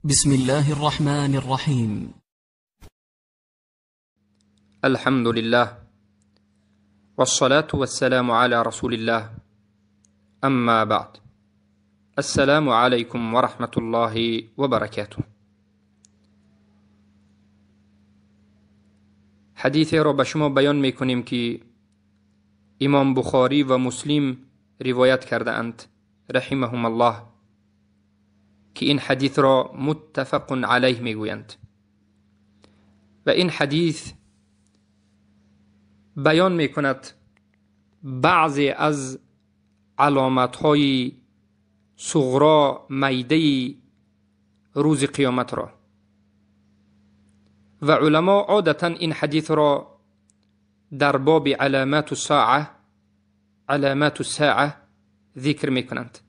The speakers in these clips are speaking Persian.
بسم الله الرحمن الرحيم. الحمد لله والصلاة والسلام على رسول الله، أما بعد. السلام عليكم ورحمة الله وبركاته. حدیث را به شما بیان می کنیم که امام بخاری و مسلم روایت کرده اند رحمهم الله، که این حدیث را متفق علیه می گویند و این حدیث بیان می کند بعضی از علامت‌های صغرا میده روز قیامت را و علما عادتا این حدیث را در باب علامات الساعه ذکر می کنند.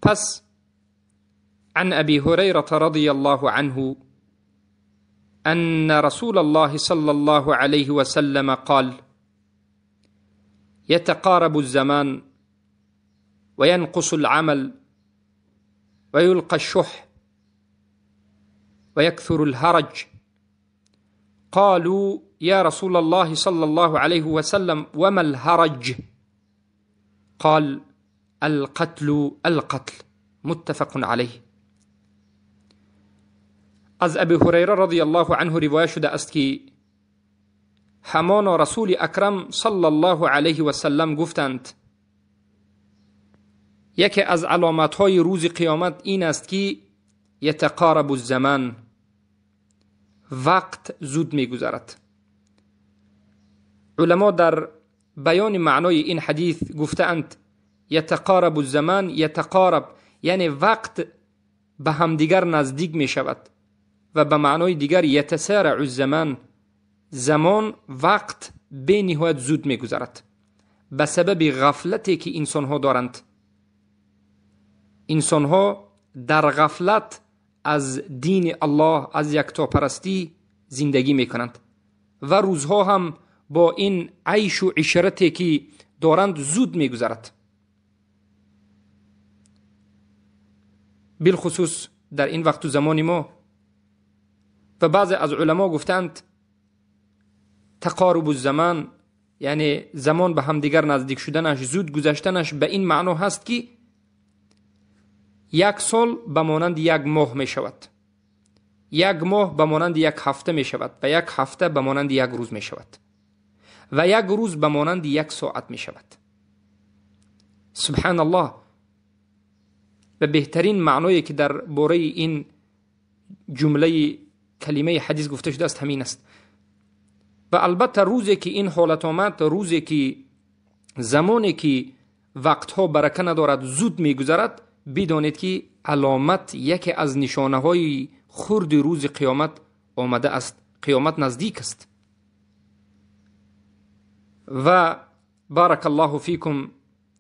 پس عن ابي هريره رضي الله عنه أن رسول الله صلى الله عليه وسلم قال: يتقارب الزمان وينقص العمل ويلقى الشح ويكثر الهرج. قالوا: يا رسول الله صلى الله عليه وسلم وما الهرج؟ قال: القتل. متفق عليه. از ابی هریره رضی الله عنه روایت شده است که همان رسول اکرم صلی الله علیه و سلم گفتند یکی از علامت‌های روز قیامت این است که یتقارب الزمان، وقت زود می‌گذرد. علما در بیان معنای این حدیث گفتند یتقارب الزمان، یتقارب یعنی وقت به همدیگر نزدیک می شود و به معنای دیگر یتسارع الزمان، زمان وقت به نهایت زود می گذرد به سبب غفلتی که انسان ها دارند. انسان ها در غفلت از دین الله، از یکتاپرستی زندگی می کنند و روزها هم با این عیش و عشرتی که دارند زود می گذرد. بالخصوص در این وقت و زمان ما. و بعض از علما گفتند تقارب الزمان یعنی زمان به هم دیگر نزدیک شدنش، زود گذشتنش به این معنا هست که یک سال به مانند یک ماه می شود، یک ماه به مانند یک هفته می شود و یک هفته به مانند یک روز می شود و یک روز به مانند یک ساعت می شود. سبحان الله. و بهترین معنایی که در باره این جمله کلمه حدیث گفته شده است همین است. و البته روزی که این حالت آمد، روزی که زمانی که وقتها برکه ندارد زود میگذرد، بدانید که علامت یکی از نشانه های خرد روز قیامت آمده است. قیامت نزدیک است. و بارک الله فیکم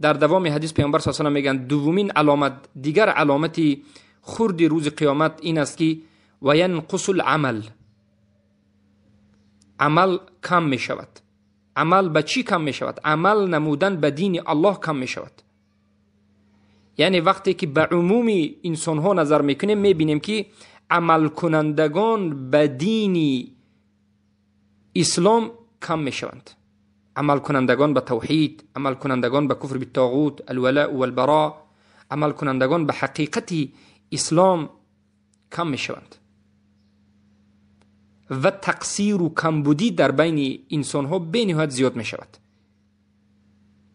در دوام حدیث پیامبر صلی الله علیه و آله میگن دومین علامت، دیگر علامتی خرد روز قیامت این است که و ینقص العمل، عمل کم می شود. عمل به چی کم می شود؟ عمل نمودن به دین الله کم می شود. یعنی وقتی که به عموم انسان ها نظر میکنیم میبینیم که عمل کنندگان به دین اسلام کم می شوند. عمل کنندگان به توحید، عمل کنندگان به کفر بالطاغوت، الولاء والبراء، عمل کنندگان به حقیقت اسلام کم می شوند و تقصیر و کمبودی در بین انسان ها به نهایت زیاد می شود.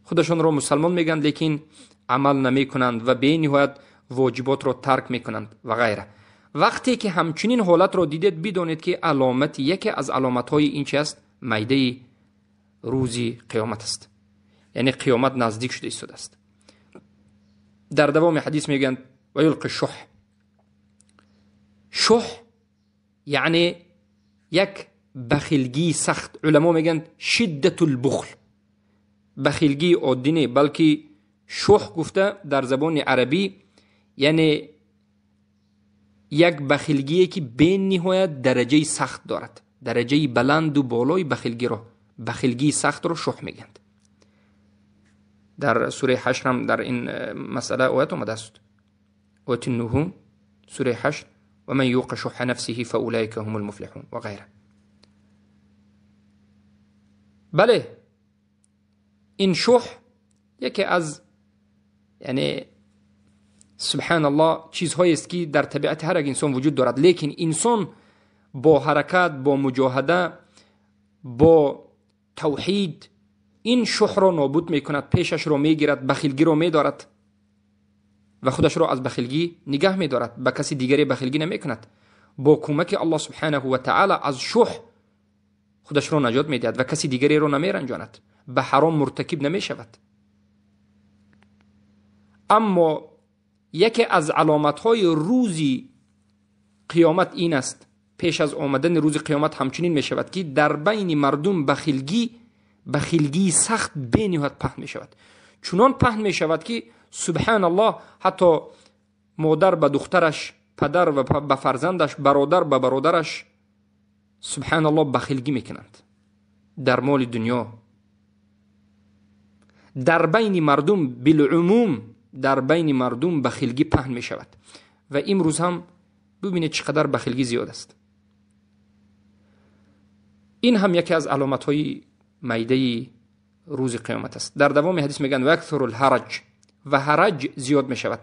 خودشان را مسلمان میگن لیکن عمل نمی کنند و به نهایت واجبات را ترک می کنند و غیره. وقتی که همچنین حالت را دیدید بدانید که علامت، یکی از علامت های این چی است؟ میده روزی قیامت است. یعنی قیامت نزدیک شده ایستاده است. در دوام حدیث میگن و یلقی الشح. شح یعنی یک بخیلگی سخت. علما میگن شدت البخل، بخیلگی عادی نه بلکه شح گفته در زبان عربی یعنی یک بخیلگی که به نهایت درجه سخت دارد، درجه بلند و بالای بخیلگی را، بخیلگی سخت رو شح میگند. در سوره حشر هم در این مسئله آیت اومده است. آیت النحل سوره 8 و من یوق شح نفسه فاولئک هم المفلحون و غیره. بله این شح یکی از یعنی سبحان الله چیزهایی است که در طبیعت هر یک انسان وجود دارد، لیکن انسان با حرکت، با مجاهده، با توحید این شح را نابود میکند، پیشش را میگیرد، بخیلگی را میدارد و خودش را از بخیلگی نگه میدارد، به کسی دیگری بخیلگی نمیکند. با کمک الله سبحانه و تعالی از شح خودش را نجات میدهد و کسی دیگری را نمیرنجاند، به حرام مرتکب نمیشود. اما یکی از علامت‌های روز قیامت این است، پیش از آمدن روز قیامت همچنین می شود که در بین مردم بخیلگی سخت بینهایت پهن می شود. چنان پهن می شود که سبحان الله حتی مادر به دخترش، پدر و به فرزندش، برادر به برادرش سبحان الله بخیلگی می کنند در مال دنیا. در بین مردم بالعموم در بین مردم بخیلگی پهن می شود و امروز هم ببینید چقدر بخیلگی زیاد است. این هم یکی از علامت های میده روز قیامت است. در دوام حدیث میگن و اکثر الحرج، و حرج زیاد می شود.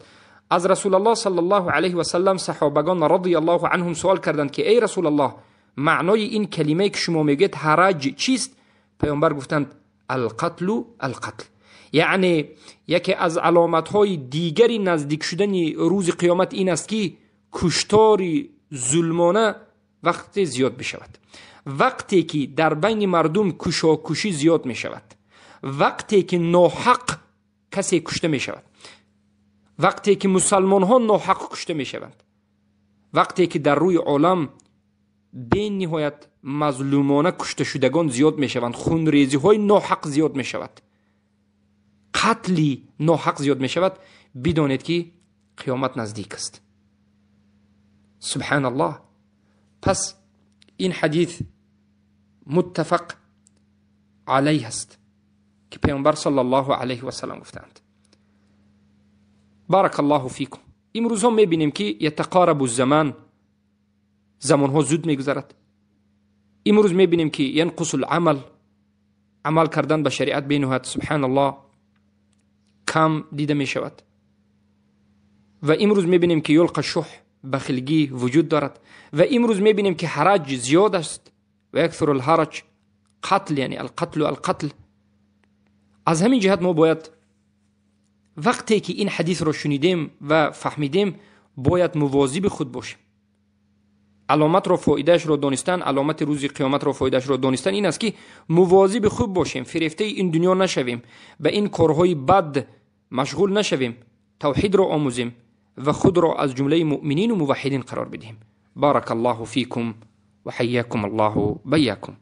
از رسول الله صلی الله علیه و سلم صحابگان رضی الله عنهم سوال کردند که ای رسول الله معنای این کلمه که شما میگید حرج چیست؟ پیامبر گفتند القتل القتل، یعنی یکی از علامت های دیگری نزدیک شدن روز قیامت این است که کشتاری ظلمانه وقتی زیاد بشود. وقتی که در بین مردم کشاکشی زیاد می شود، وقتی که ناحق کسی کشته می شود، وقتی که مسلمان ها ناحق کشته می شوند، وقتی که در روی عالم به نهایت مظلومانه کشته شدگان زیاد می شوند، خونریزی های ناحق زیاد می شود، قتلی ناحق زیاد می شود، بدانید که قیامت نزدیک است. سبحان الله. پس این حدیث متفق علیه است که پیامبر صلی الله علیه و سلم گفتند. بارک الله فیکم. امروز هم میبینیم که یتقارب الزمان، زمان ها زود میگذرد. امروز میبینیم که ینقص العمل، عمل کردن به شریعت بینهایت سبحان الله کم دیده می شود. و امروز میبینیم که یلقى الشح، بخیلگی وجود دارد. و امروز میبینیم که حرج زیاد است و اکثر الحرج قتل، یعنی القتل و القتل. از همین جهت ما باید وقتی که این حدیث رو شنیدیم و فهمیدیم باید مواظب خود باشیم. علامت رو فایدهش رو دانستن، علامت روز قیامت رو فایدهش رو دانستن این است که مواظب خود باشیم، فریفته این دنیا نشویم، به این کارهای بد مشغول نشویم، توحید رو آموزیم و خود را از جمله مؤمنین و موحدین قرار بدیم. بارک الله فیکم و حیاکم الله بیاکم.